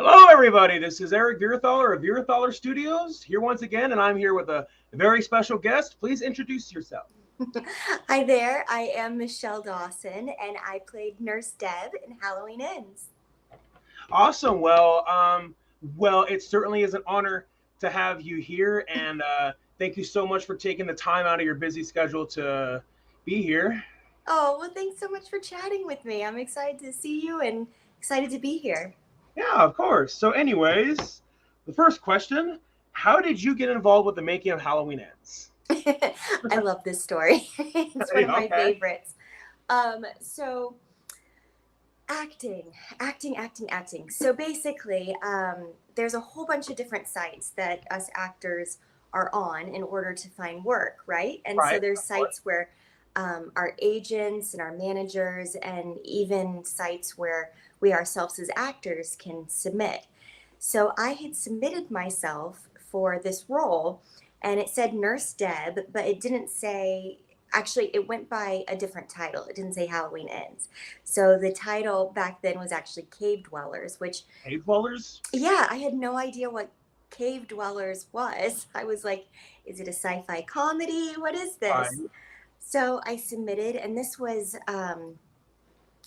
Hello, everybody. This is Eric Vierthaler of Vierthaler Studios here once again, and I'm here with a very special guest. Please introduce yourself. Hi there, I am Michele Dawson, and I played Nurse Deb in Halloween Ends. Awesome. Well, it certainly is an honor to have you here, and thank you so much for taking the time out of your busy schedule to be here. Oh, well, thanks so much for chatting with me. I'm excited to see you and excited to be here. Yeah, of course. So, anyways, the first question: how did you get involved with the making of Halloween Ends? I love this story. It's one of my Okay. favorites. So acting. So basically, there's a whole bunch of different sites that us actors are on in order to find work, right? And so Right. there's Of course. sites where our agents and our managers, and even sites where we ourselves as actors can submit. So I had submitted myself for this role, and it said Nurse Deb, but it didn't say. Actually, it went by a different title. It didn't say Halloween Ends. So the title back then was actually Cave Dwellers, which, Cave dwellers. yeah, I had no idea what Cave Dwellers was. I was like, is it a sci fi comedy? What is this? Right. So I submitted, and this was,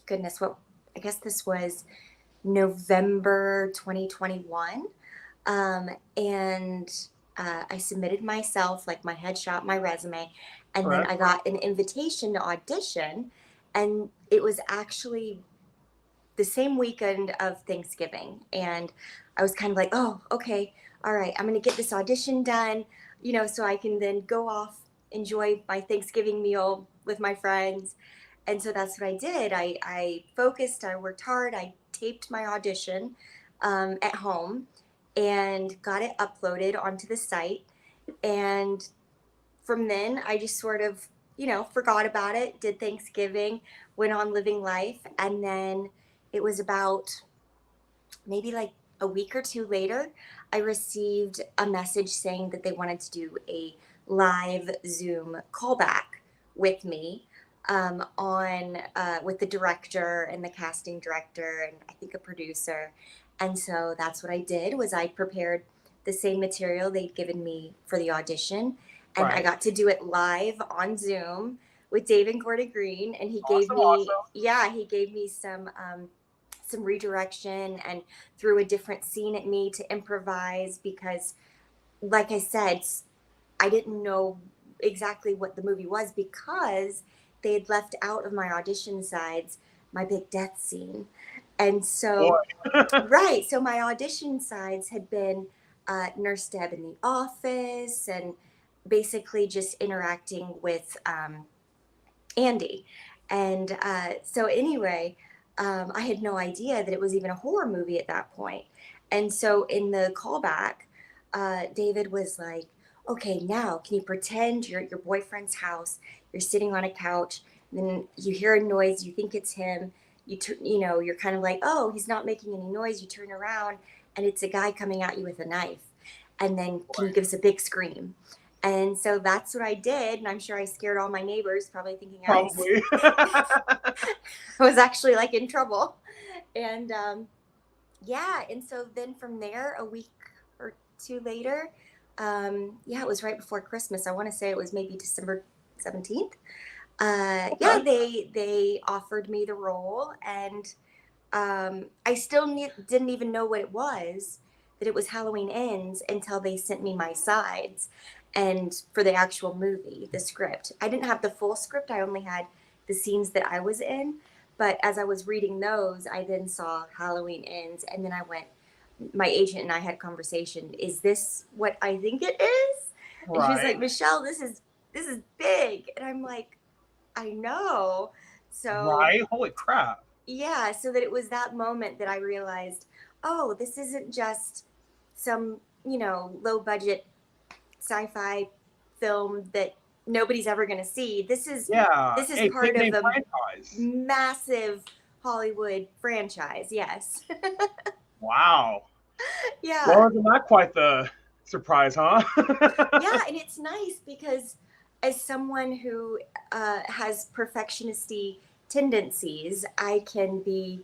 goodness, what, I guess this was November 2021. And I submitted myself, like my headshot, my resume, and then Correct. I got an invitation to audition. And it was actually the same weekend of Thanksgiving. And I was kind of like, oh, okay, all right, I'm going to get this audition done, so I can then go off, enjoy my Thanksgiving meal with my friends. And so that's what I did. I focused, I worked hard, I taped my audition at home and got it uploaded onto the site. And from then, I just sort of, forgot about it, did Thanksgiving, went on living life. And then it was about maybe like a week or two later, I received a message saying that they wanted to do a live Zoom callback with me on with the director and the casting director and I think a producer. And so that's what I did was I prepared the same material they'd given me for the audition, and I Right. got to do it live on Zoom with David Gordon Green, and he gave Awesome. me, Awesome. yeah, he gave me some redirection and threw a different scene at me to improvise because, like I said, I didn't know exactly what the movie was because they had left out of my audition sides my big death scene. And Boy. so, right, so my audition sides had been Nurse Deb in the office and basically just interacting with Andy. And so, anyway, I had no idea that it was even a horror movie at that point. And so, in the callback, David was like, okay, now can you pretend you're at your boyfriend's house? You're sitting on a couch, and then you hear a noise, you think it's him. You're kind of like, oh, he's not making any noise. You turn around, and it's a guy coming at you with a knife. And then, can you give us a big scream? And so that's what I did, and I'm sure I scared all my neighbors, probably thinking I was Probably. I was actually like in trouble. And yeah, and so then from there, a week or two later, yeah, it was right before Christmas. I want to say it was maybe December 17th. Yeah, Okay. they offered me the role, and I still didn't even know what it was, that it was Halloween Ends, until they sent me my sides and for the actual movie, the script. I didn't have the full script, I only had the scenes that I was in. But as I was reading those, I then saw Halloween Ends, and then I went, my agent and I had a conversation. Is this what I think it is? And she was Right. like, Michele, this is big. And I'm like, I know. So Right. Holy crap. yeah, so that it was that moment that I realized, oh, this isn't just some, low budget sci-fi film that nobody's ever going to see. This is Yeah. this is Hey, big part of name a franchise. massive Hollywood franchise. Yes. Wow. Yeah. Well, isn't that quite the surprise, huh? Yeah, and it's nice because as someone who has perfectionisty tendencies, I can be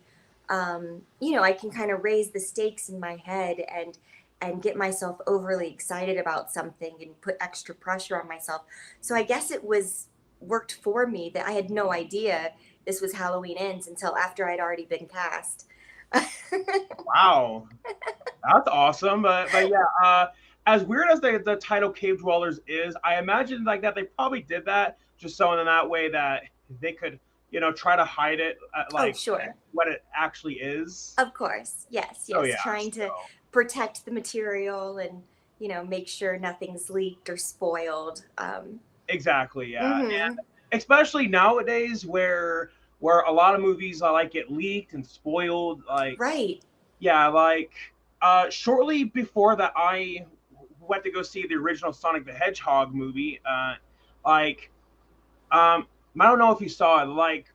I can kind of raise the stakes in my head and get myself overly excited about something and put extra pressure on myself. So I guess it was worked for me that I had no idea this was Halloween Ends until after I'd already been cast. Wow, that's awesome. But yeah, as weird as the title Cave Dwellers is, I imagine like that they probably did that just so in that way that they could, try to hide it, Oh, like sure. what it actually is. Of course. Yes, So yes. yeah, Trying to so protect the material and, make sure nothing's leaked or spoiled. exactly, yeah. Mhm. Especially nowadays where a lot of movies like get leaked and spoiled, like Right. yeah, like shortly before that I went to go see the original Sonic the Hedgehog movie. Like I don't know if you saw it, like,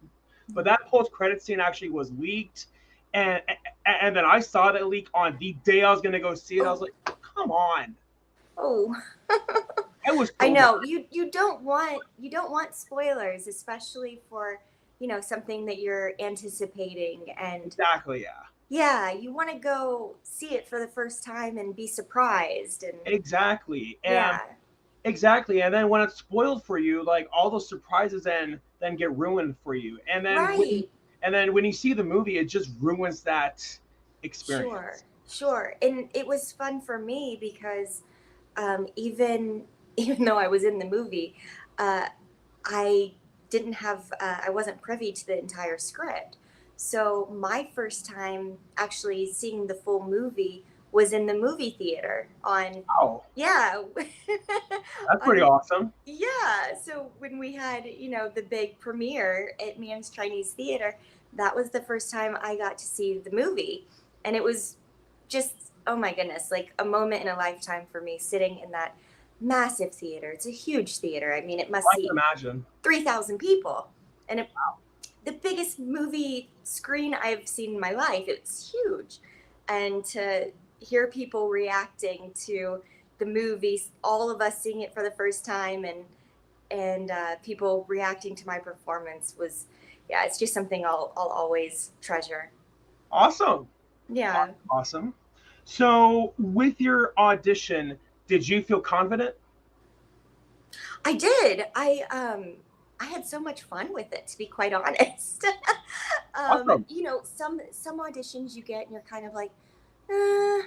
but that post credit scene actually was leaked, and then I saw that leak on the day I was gonna go see it. I was Oh, like, come on, oh. I was I so bad. know. You don't want spoilers, especially for, something that you're anticipating. And Exactly, yeah. yeah, you want to go see it for the first time and be surprised. And Exactly. And yeah. exactly. And then when it's spoiled for you, like all those surprises then get ruined for you. Right. And then when you see the movie, it just ruins that Sure. experience. Sure. And it was fun for me because even even though I was in the movie, uh, I didn't have I wasn't privy to the entire script. So my first time actually seeing the full movie was in the movie theater on Oh, yeah. that's pretty on awesome. yeah, so when we had, the big premiere at Man's Chinese Theater, that was the first time I got to see the movie. And it was just, oh my goodness, like a moment in a lifetime for me sitting in that massive theater. It's a huge theater. I mean, it must I can seat imagine. 3,000 people. And the biggest movie screen I've seen in my life. It's huge. And to hear people reacting to the movies, all of us seeing it for the first time, and people reacting to my performance was, yeah, it's just something I'll always treasure. Awesome. Yeah, Awesome. So with your audition, did you feel confident? I did. I had so much fun with it, to be quite honest. Awesome. Some auditions you get and you're kind of like, uh,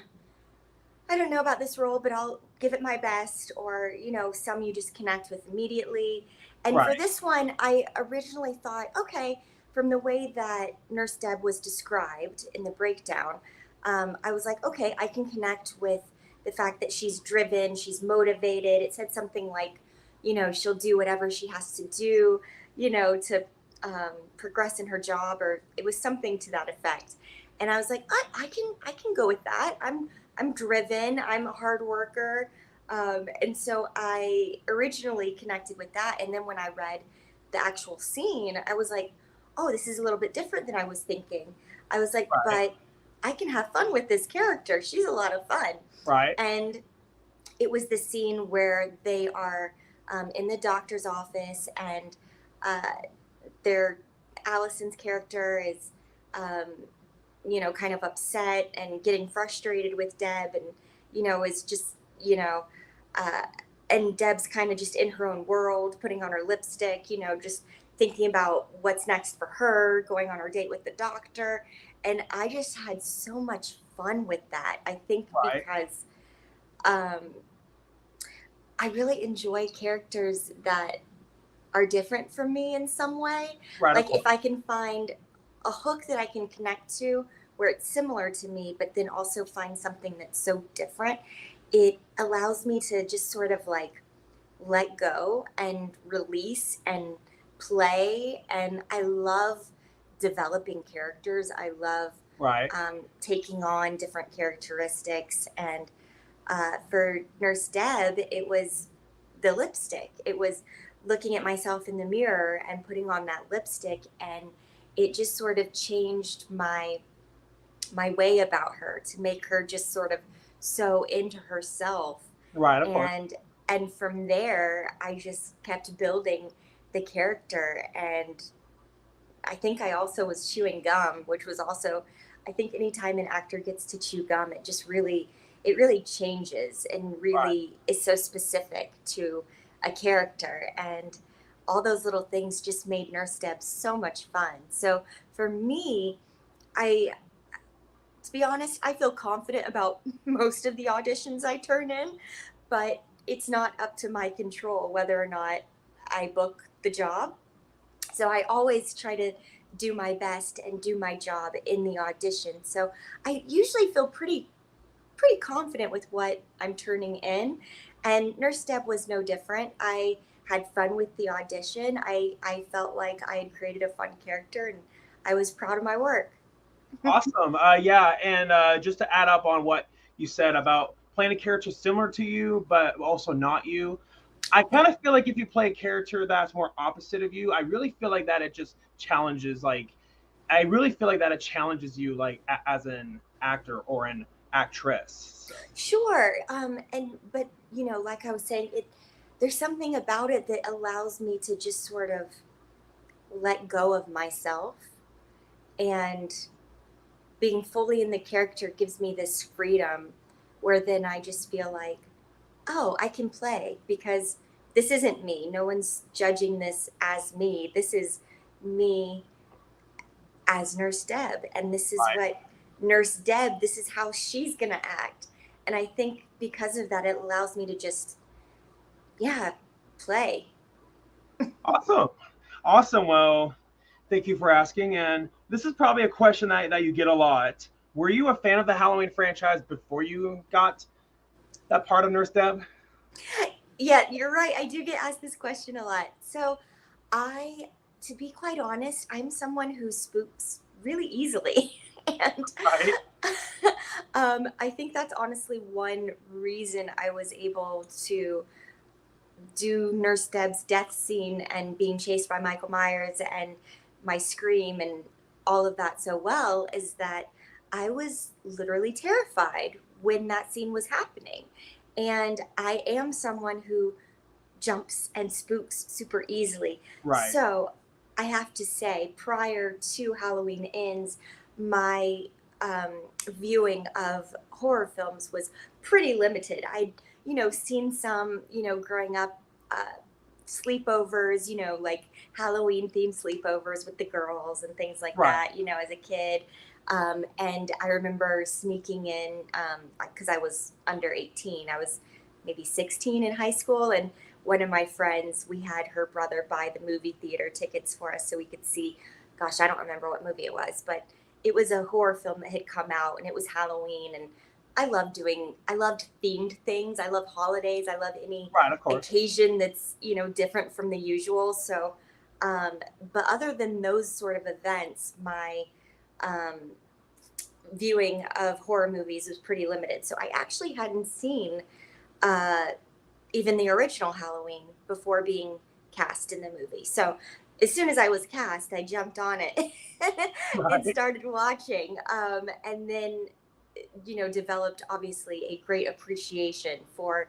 I don't know about this role, but I'll give it my best. Or, some you just connect with immediately. And Right. for this one, I originally thought, okay, from the way that Nurse Deb was described in the breakdown, I was like, okay, I can connect with the fact that she's driven, she's motivated. It said something like, she'll do whatever she has to do, to progress in her job, or it was something to that effect. And I was like, I can go with that. I'm driven. I'm a hard worker. And so I originally connected with that. And then when I read the actual scene, I was like, oh, this is a little bit different than I was thinking. I was like, Right. but I can have fun with this character. She's a lot of fun. Right. And it was the scene where they are in the doctor's office, and uh, their Allison's character is, um, kind of upset and getting frustrated with Deb, and is just, uh, and Deb's kind of just in her own world, putting on her lipstick, just thinking about what's next for her, going on her date with the doctor, and I just had so much fun with that. I think Right. because um, I really enjoy characters that are different from me in some way. Right. Of Like if course. I can find a hook that I can connect to where it's similar to me, but then also find something that's so different, it allows me to just sort of like let go and release and play. And I love developing characters. I love Right. taking on different characteristics. And for Nurse Deb, it was the lipstick. It was looking at myself in the mirror and putting on that lipstick, and it just sort of changed my way about her to make her just sort of so into herself. Right. Of course. And from there I just kept building the character, and I think I also was chewing gum, which was also, I think anytime an actor gets to chew gum, it really changes and Right. really is so specific to a character. And all those little things just made Nurse Deb so much fun. So for me, I, to be honest, I feel confident about most of the auditions I turn in, but it's not up to my control whether or not I book the job. So I always try to do my best and do my job in the audition. So I usually feel pretty confident with what I'm turning in. And Nurse Deb was no different. I had fun with the audition. I felt like I had created a fun character and I was proud of my work. Awesome. Yeah, and just to add up on what you said about playing a character similar to you, but also not you, I kind of feel like if you play a character that's more opposite of you, I really feel like that it just challenges like I really feel like that it challenges you like as an actor or an actress. So, Sure. And but like I was saying, there's something about it that allows me to just sort of let go of myself, and being fully in the character gives me this freedom where then I just feel like, oh, I can play because this isn't me. No one's judging this as me. This is me as Nurse Deb. And this is right. what Nurse Deb, this is how she's going to act. And I think because of that, it allows me to just, yeah, play. Awesome. Awesome. Well, thank you for asking. And this is probably a question that you get a lot. Were you a fan of the Halloween franchise before you got that part of Nurse Deb? Yeah, you're right. I do get asked this question a lot. So, I, to be quite honest, I'm someone who spooks really easily. And Right. I think that's honestly one reason I was able to do Nurse Deb's death scene and being chased by Michael Myers and my scream and all of that so well, is that I was literally terrified when that scene was happening. And I am someone who jumps and spooks super easily. Right. So I have to say, prior to Halloween Ends, my viewing of horror films was pretty limited. I'd, seen some, growing up, sleepovers, like Halloween themed sleepovers with the girls and things like Right. that, as a kid. And I remember sneaking in, because I was under 18. I was maybe 16 in high school. And one of my friends, we had her brother buy the movie theater tickets for us so we could see, gosh, I don't remember what movie it was, but it was a horror film that had come out and it was Halloween. And I loved themed things. I love holidays. I love any Right. Of course. occasion that's, different from the usual. So, but other than those sort of events, my um, viewing of horror movies was pretty limited. So I actually hadn't seen uh, even the original Halloween before being cast in the movie. So as soon as I was cast, I jumped on it and Right. started watching. And then, developed obviously a great appreciation for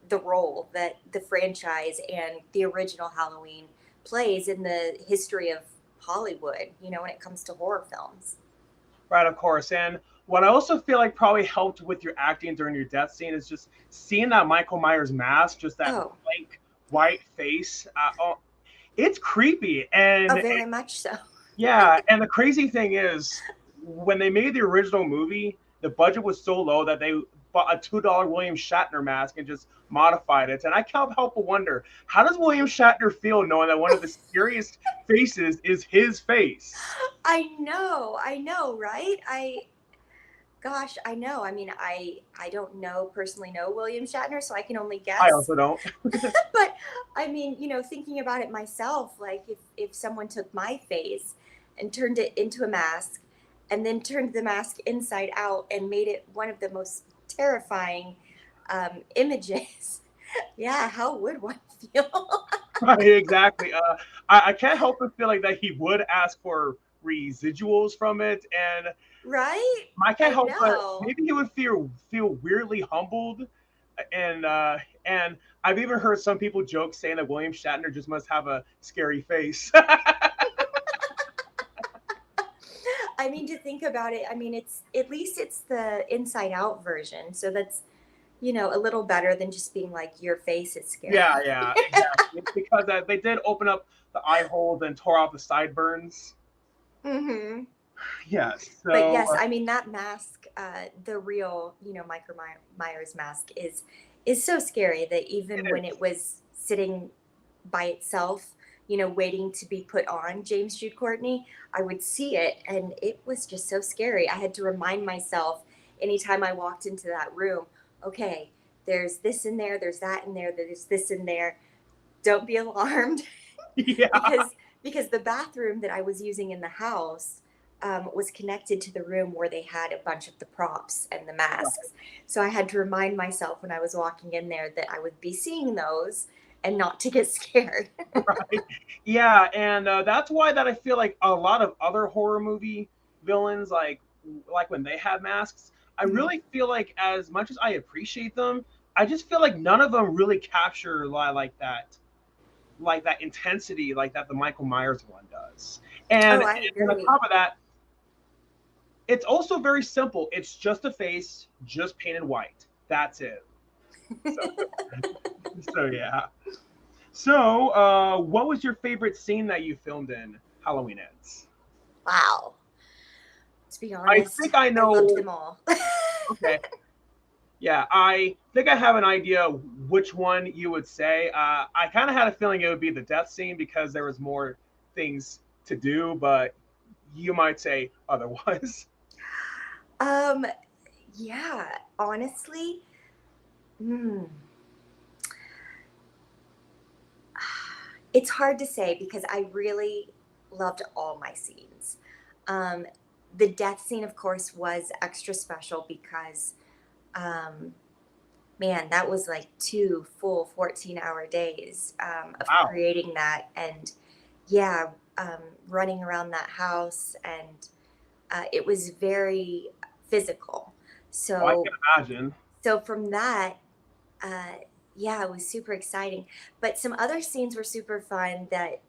the role that the franchise and the original Halloween plays in the history of Hollywood, when it comes to horror films. Right. Of course. And what I also feel like probably helped with your acting during your death scene is just seeing that Michael Myers mask, just that Oh, blank white face. Oh, it's creepy. oh, And very much so. yeah, and the crazy thing is, when they made the original movie, the budget was so low that they bought a $2 William Shatner mask and just modified it. And I can't help but wonder, how does William Shatner feel knowing that one of the scariest faces is his face? I know, right? Gosh, I know. I mean, I don't personally know William Shatner, so I can only I guess. also don't. But I mean, thinking about it myself, like if someone took my face and turned it into a mask and then turned the mask inside out and made it one of the most terrifying images, yeah, how would one feel? Right, exactly. I can't help but feel like that he would ask for residuals from it, and Right? I can't I help but know. maybe he would feel weirdly humbled, and I've even heard some people joke saying that William Shatner just must have a scary face. I mean, to think about it, I mean, it's at least it's the inside out version. So that's, a little better than just being like, your face is scary. Yeah, yeah, exactly. Because they did open up the eye holes and tore out the sideburns. Hmm. Yes. But So yes, I mean, that mask, the real, Michael Myers mask is so scary that it even when is. it was sitting by itself, waiting to be put on James Jude Courtney, I would see it and it was just so scary. I had to remind myself anytime I walked into that room, okay, there's this in there, there's that in there, there's this in there. Don't be alarmed. Yeah. because the bathroom that I was using in the house was connected to the room where they had a bunch of the props and the masks. So I had to remind myself when I was walking in there that I would be seeing those and not to get scared. Right. Yeah, and that's why that I feel like a lot of other horror movie villains, like when they have masks, I Mhm. really feel like as much as I appreciate them, I just feel like none of them really capture like that intensity like that the Michael Myers one does. Oh, And I and on agree. top of that, it's also very simple. It's just a face, just painted white. That's it. So so yeah. So, what was your favorite scene that you filmed in Halloween Ends? Wow. To be I honest, think I I loved know. them all. Okay, yeah, I think I have an idea which one you would say. I kind of had a feeling it would be the death scene because there was more things to do, but you might say otherwise. um, yeah, honestly, hmm, it's hard to say because I really loved all my scenes. Um, the death scene, of course, was extra special because, um, man, that was like 2 full 14-hour days of Wow. creating that. And yeah, running around that house. And it was very physical. Oh, I can So, imagine. so from that, uh, yeah, it was super exciting. But some other scenes were super fun that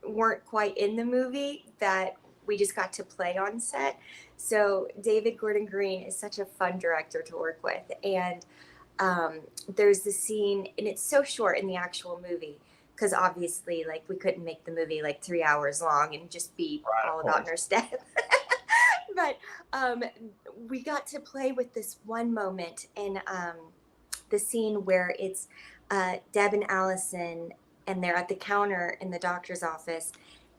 weren't quite in the movie that we just got to play on set. So David Gordon Green is such a fun director to work with, and there's the scene, and it's so short in the actual movie because obviously, like, we couldn't make the movie like 3 hours long and just be Right, of all about course. Nurse Deb. But we got to play with this one moment in the scene where it's Deb and Allison, and they're at the counter in the doctor's office,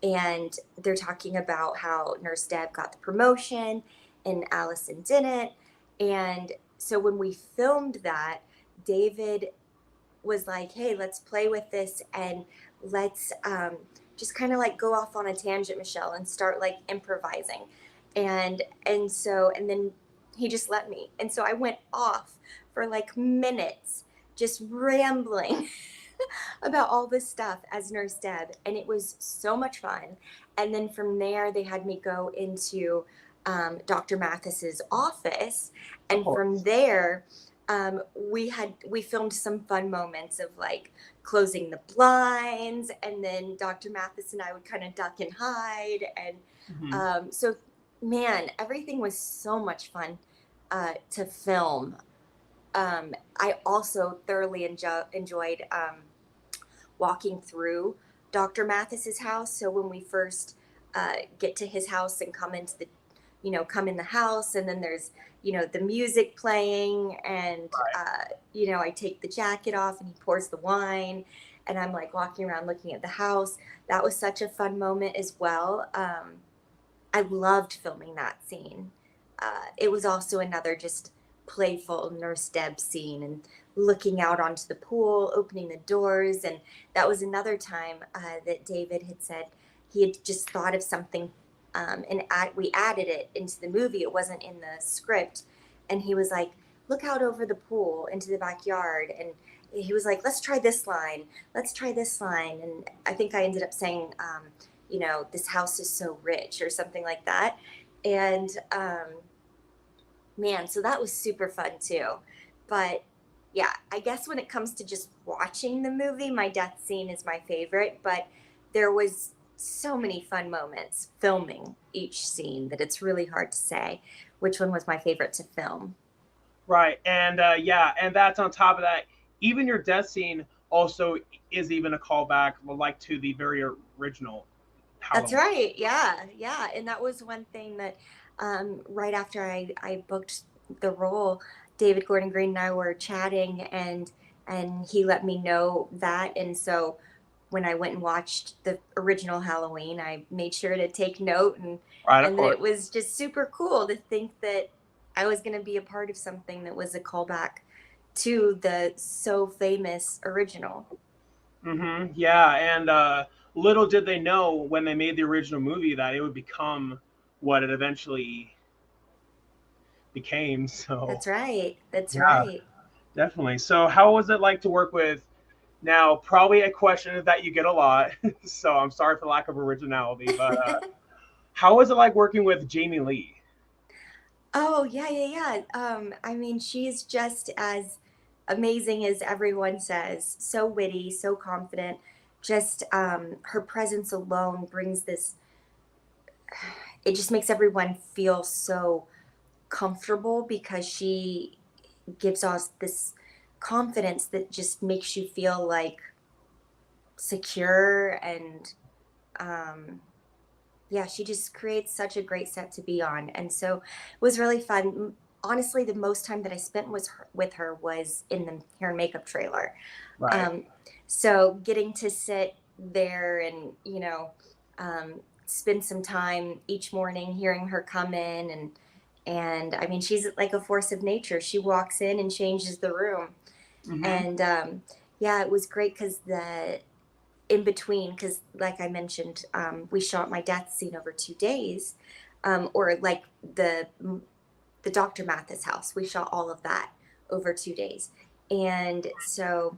and they're talking about how Nurse Deb got the promotion and Allison didn't. And so when we filmed that, David was like, "Hey, let's play with this and let's just kind of like go off on a tangent, Michelle, and start like improvising." And then he just let me, and so I went off for like minutes, just rambling about all this stuff as Nurse Deb, and it was so much fun. And then from there, they had me go into Dr. Mathis's office, Of and from course. there, we filmed some fun moments of like closing the blinds, and then Dr. Mathis and I would kind of duck and hide, and Mhm. so man, everything was so much fun to film. I also thoroughly enjoyed walking through Dr. Mathis's house. So when we first get to his house and come into the, come in the house, and then there's, the music playing, and I take the jacket off, and he pours the wine, and I'm like walking around looking at the house. That was such a fun moment as well. I loved filming that scene. It was also another just playful Nurse Deb scene, and looking out onto the pool, opening the doors. And that was another time that David had said he had just thought of something, and we added it into the movie. It wasn't in the script. And he was like, "Look out over the pool into the backyard." And he was like, "Let's try this line. Let's try this line." And I think I ended up saying, "This house is so rich," or something like that. And man, so that was super fun too. But yeah, I guess when it comes to just watching the movie, my death scene is my favorite. But there was so many fun moments filming each scene that it's really hard to say which one was my favorite to film. Right, and yeah, and that's on top of that. Even your death scene also is even a callback, like to the very original That's Halloween. right. Yeah. Yeah. And that was one thing that right after I booked the role, David Gordon Green and I were chatting and he let me know that. And so when I went and watched the original Halloween, I made sure to take note Right, of and then course. it was just super cool to think that I was gonna be a part of something that was a callback to the so famous original. Yeah, and little did they know when they made the original movie that it would become what it eventually became. So That's right. That's yeah, right. definitely. So how was it like to work with? Now, probably a question that you get a lot. So I'm sorry for lack of originality, but how was it like working with Jamie Lee? Oh, yeah, yeah, yeah. I mean, she's just as amazing as everyone says. So witty, so confident. Just her presence alone brings this, it just makes everyone feel so comfortable because she gives us this confidence that just makes you feel like secure and um yeah, she just creates such a great set to be on, and so it was really fun. Honestly, the most time that I spent with her was in the hair and makeup trailer. Right. Um, so getting to sit there and spend some time each morning hearing her come in and I mean she's like a force of nature. She walks in and changes the room, hmm and yeah, it was great because the in between, because like I mentioned, we shot my death scene over 2 days, or like the Dr. Mathis house. We shot all of that over 2 days, and so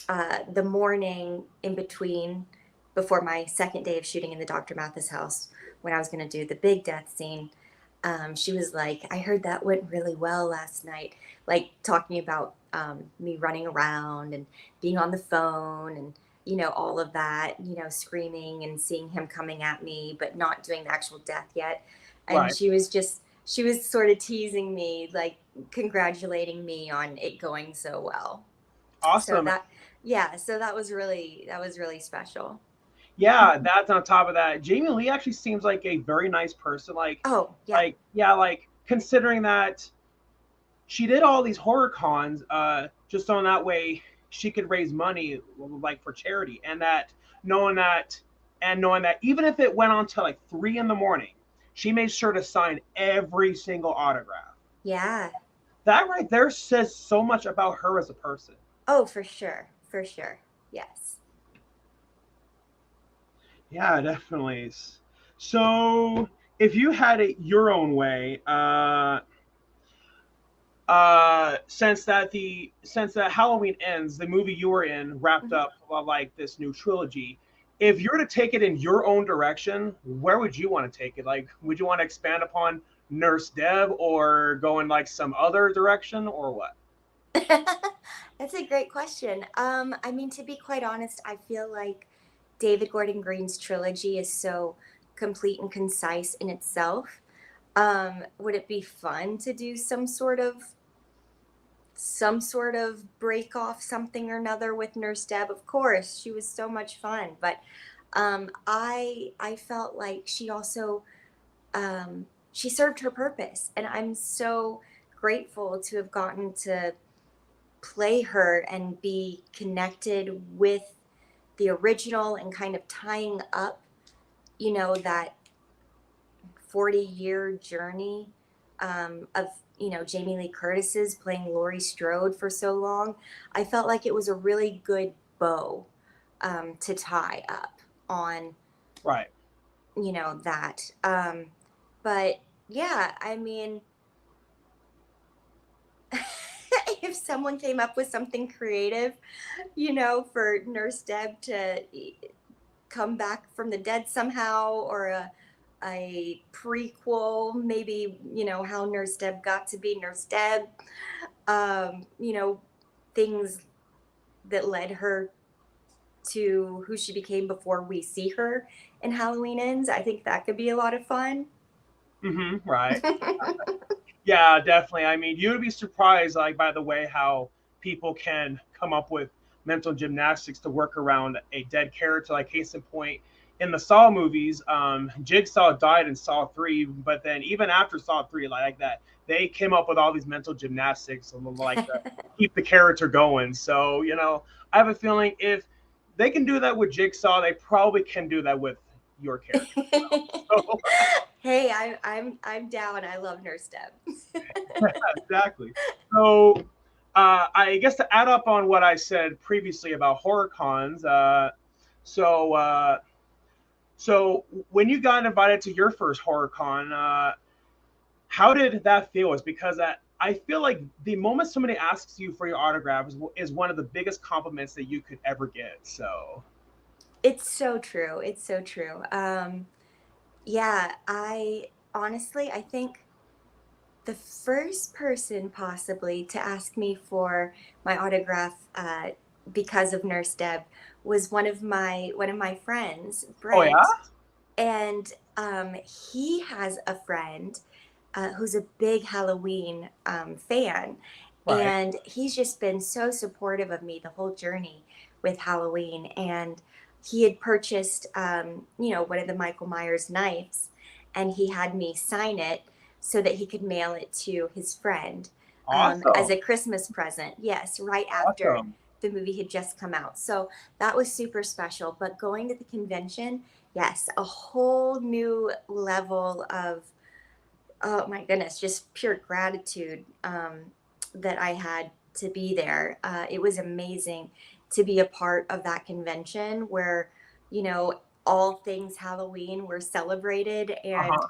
the morning in between, before my second day of shooting in the Dr. Mathis house, when I was going to do the big death scene, she was like, I heard that went really well last night. Like talking about me running around and being on the phone and, all of that, screaming and seeing him coming at me, but not doing the actual death yet. And Right. she was sort of teasing me, like congratulating me on it going so well. So Awesome. that, yeah, so that was really special. Yeah, that's on top of that. Jamie Lee actually seems like a very nice person. Oh, yeah. Yeah, like considering that she did all these horror cons, just so that way she could raise money, like for charity, knowing that, knowing that even if it went on till like 3 in the morning, she made sure to sign every single autograph. Yeah. That right there says so much about her as a person. Oh, for sure. For sure. Yes. Yeah, definitely. So, if you had it your own way, since that Halloween ends, the movie you were in wrapped Mhm. up like this new trilogy. If you were to take it in your own direction, where would you want to take it? Like, would you want to expand upon Nurse Deb or go in like some other direction or what? That's a great question. I mean, to be quite honest, I feel like David Gordon Green's trilogy is so complete and concise in itself. Would it be fun to do some sort of break off something or another with Nurse Deb? Of course, she was so much fun, but I felt like she served her purpose, and I'm so grateful to have gotten to play her and be connected with the original and kind of tying up, that 40-year journey of, Jamie Lee Curtis's playing Laurie Strode for so long. I felt like it was a really good bow to tie up on, Right. that. But yeah, I mean, if someone came up with something creative, for Nurse Deb to come back from the dead somehow, or a prequel, maybe, how Nurse Deb got to be Nurse Deb, um, you know, things that led her to who she became before we see her in Halloween Ends. I think that could be a lot of fun. Right. Yeah, definitely. I mean, you'd be surprised, like, by the way, how people can come up with mental gymnastics to work around a dead character. Like, case in point, in the Saw movies, Jigsaw died in Saw 3, but then even after Saw 3, like that, they came up with all these mental gymnastics, like, to keep the character going. So, I have a feeling if they can do that with Jigsaw, they probably can do that with your character as well. So, Hey, I'm down. I love Nurse Deb. exactly. So, I guess to add up on what I said previously about horror cons, so uh, so when you got invited to your first horror con, how did that feel? Is because I feel like the moment somebody asks you for your autograph is one of the biggest compliments that you could ever get. So, It's so true. It's so true. Yeah, I honestly, I think the first person possibly to ask me for my autograph because of Nurse Deb was one of my friends, oh yeah, Brent, and he has a friend who's a big Halloween fan, right, and he's just been so supportive of me the whole journey with Halloween. And he had purchased, one of the Michael Myers knives, and he had me sign it so that he could mail it to his friend as awesome, a Christmas present. Yes, right after awesome. the movie had just come out. So that was super special. But going to the convention, yes, a whole new level of, oh my goodness, just pure gratitude that I had to be there. It was amazing to be a part of that convention where, you know, all things Halloween were celebrated, Uh and huh.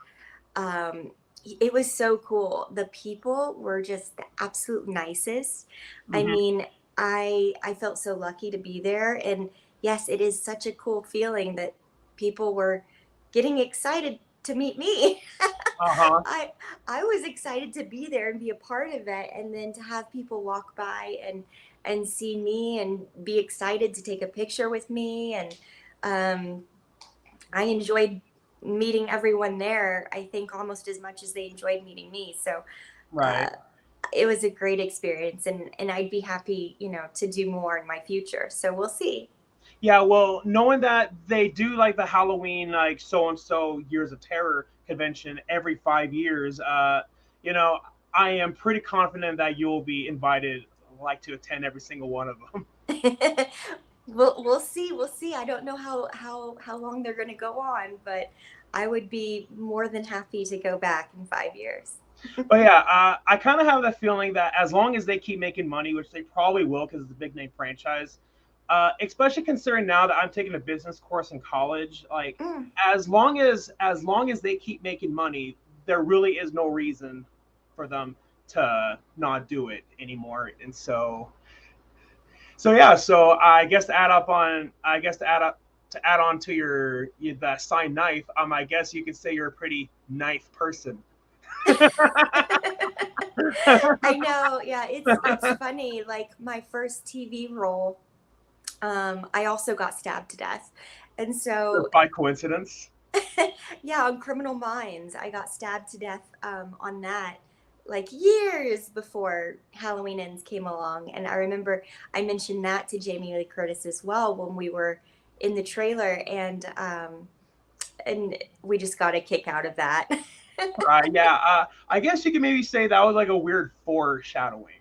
um, it was so cool. The people were just the absolute nicest. I Hmm. mean, I felt so lucky to be there, and yes, it is such a cool feeling that people were getting excited to meet me. Uh huh. I I was excited to be there and be a part of it, and then to have people walk by and see me and be excited to take a picture with me. And um, I enjoyed meeting everyone there, I think almost as much as they enjoyed meeting me. So Right. uh, it was a great experience, and I'd be happy, to do more in my future. So we'll see. Yeah, well, knowing that they do like the Halloween, like so and so Years of Terror convention every 5 years, you know, I am pretty confident that you'll be invited, like, to attend every single one of them. We'll see. We'll see. I don't know how long they're going to go on, but I would be more than happy to go back in 5 years. But yeah, I kind of have that feeling that as long as they keep making money, which they probably will because it's a big name franchise, especially considering now that I'm taking a business course in college, like Mm. as long as they keep making money, there really is no reason for them to not do it anymore. And so yeah, so I guess to add on to that signed knife, I guess you could say you're a pretty knife person. I know. Yeah, it's funny. Like my first TV role, I also got stabbed to death, and so By coincidence. yeah, on Criminal Minds, I got stabbed to death on that like years before Halloween Ends came along. And I remember I mentioned that to Jamie Lee Curtis as well when we were in the trailer, and we just got a kick out of that. Right. Yeah. I guess you could maybe say that was like a weird foreshadowing.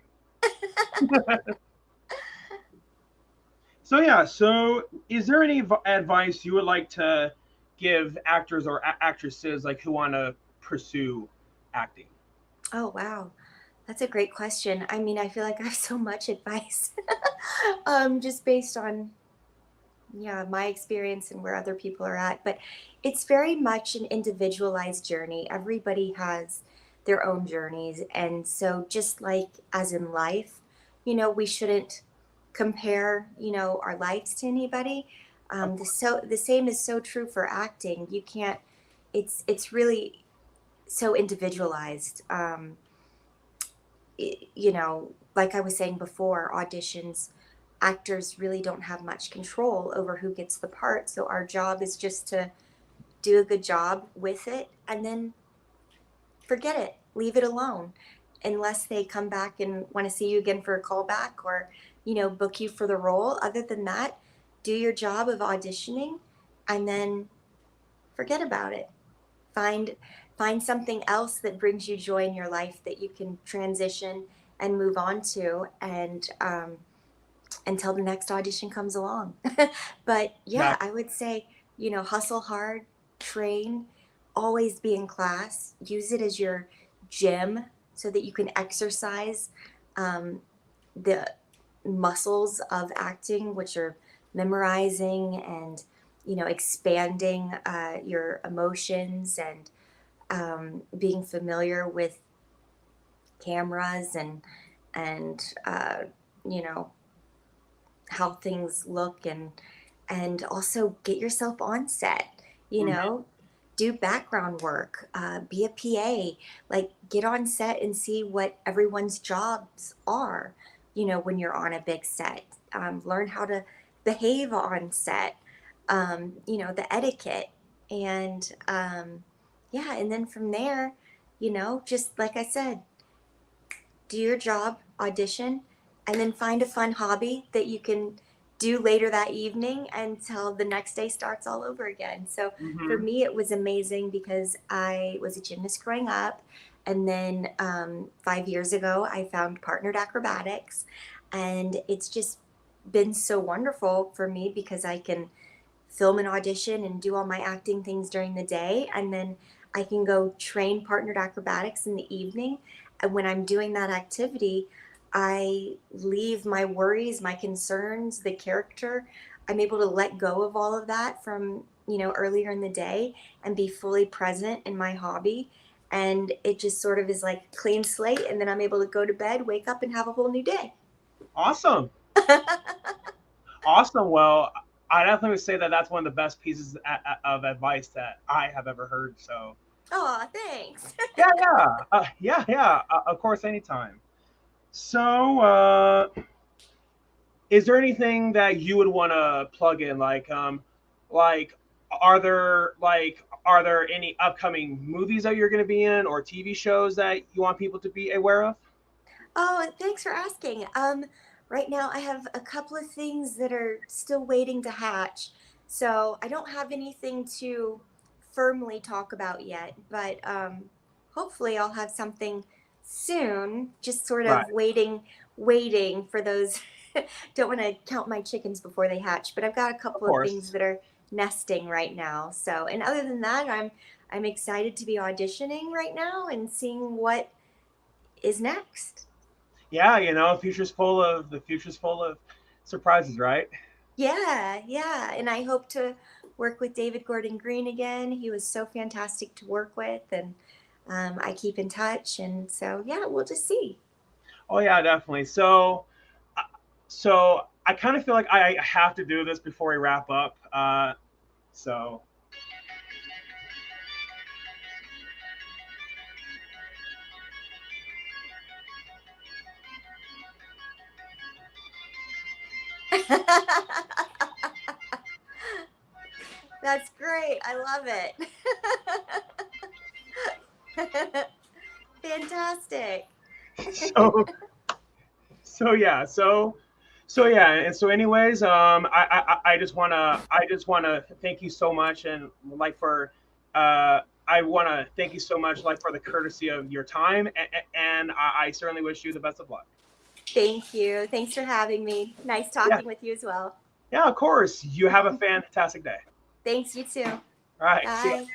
So yeah. So is there any advice you would like to give actors or actresses like who want to pursue acting? Oh, wow. That's a great question. I mean, I feel like I have so much advice, just based on, yeah, my experience and where other people are at. But it's very much an individualized journey. Everybody has their own journeys. And so, just like as in life, we shouldn't compare, our lives to anybody. Of The same is so true for acting. You can't, it's really so individualized. Like I was saying before, auditions actors really don't have much control over who gets the part. So our job is just to do a good job with it and then forget it, leave it alone, unless they come back and want to see you again for a callback or, book you for the role. Other than that, do your job of auditioning and then forget about it. Find find something else that brings you joy in your life that you can transition and move on to, and until the next audition comes along. But Yeah. yeah, I would say, hustle hard, train, always be in class, use it as your gym so that you can exercise um, the muscles of acting, which are memorizing and, expanding your emotions and being familiar with cameras and you know how things look, and also get yourself on set, you Mhm. know do background work, be a PA, like get on set and see what everyone's jobs are, when you're on a big set. Learn how to behave on set, the etiquette, and yeah, and then from there, just like I said, do your job, audition, and then find a fun hobby that you can do later that evening until the next day starts all over again. So for Mhm. me, it was amazing because I was a gymnast growing up. And then 5 years ago, I found partnered acrobatics. And it's just been so wonderful for me because I can film an audition and do all my acting things during the day. And then I can go train partnered acrobatics in the evening. And when I'm doing that activity, I leave my worries, my concerns, the character. I'm able to let go of all of that from, earlier in the day and be fully present in my hobby. And it just sort of is like clean slate. And then I'm able to go to bed, wake up, and have a whole new day. Awesome. Awesome. Well, I definitely would say that that's one of the best pieces of advice that I have ever heard. So, Oh, thanks. yeah, yeah, yeah, yeah. Of course, anytime. So, is there anything that you would want to plug in? Like, are there any upcoming movies that you're going to be in, or TV shows that you want people to be aware of? Oh, thanks for asking. Right now I have a couple of things that are still waiting to hatch. So I don't have anything to firmly talk about yet, but hopefully I'll have something soon, just sort Right. of waiting for those. Don't want to count my chickens before they hatch, but I've got a Of couple of things course. that are nesting right now. So, and other than that, I'm excited to be auditioning right now and seeing what is next. Yeah, the future's full of surprises, right? Yeah, yeah. And I hope to work with David Gordon Green again. He was so fantastic to work with, and I keep in touch. And so, yeah, we'll just see. Oh yeah, definitely. So I kind of feel like I have to do this before we wrap up. So That's great. I love it. Fantastic. so so yeah, so yeah, and so anyways, I just wanna thank you so much, and like for I want to thank you so much, like for the courtesy of your time, and I certainly wish you the best of luck. Thank you. Thanks for having me. Nice Yeah, talking with you as well. yeah, of course. You have a fantastic day. Thanks, you too. All right, see ya. Bye.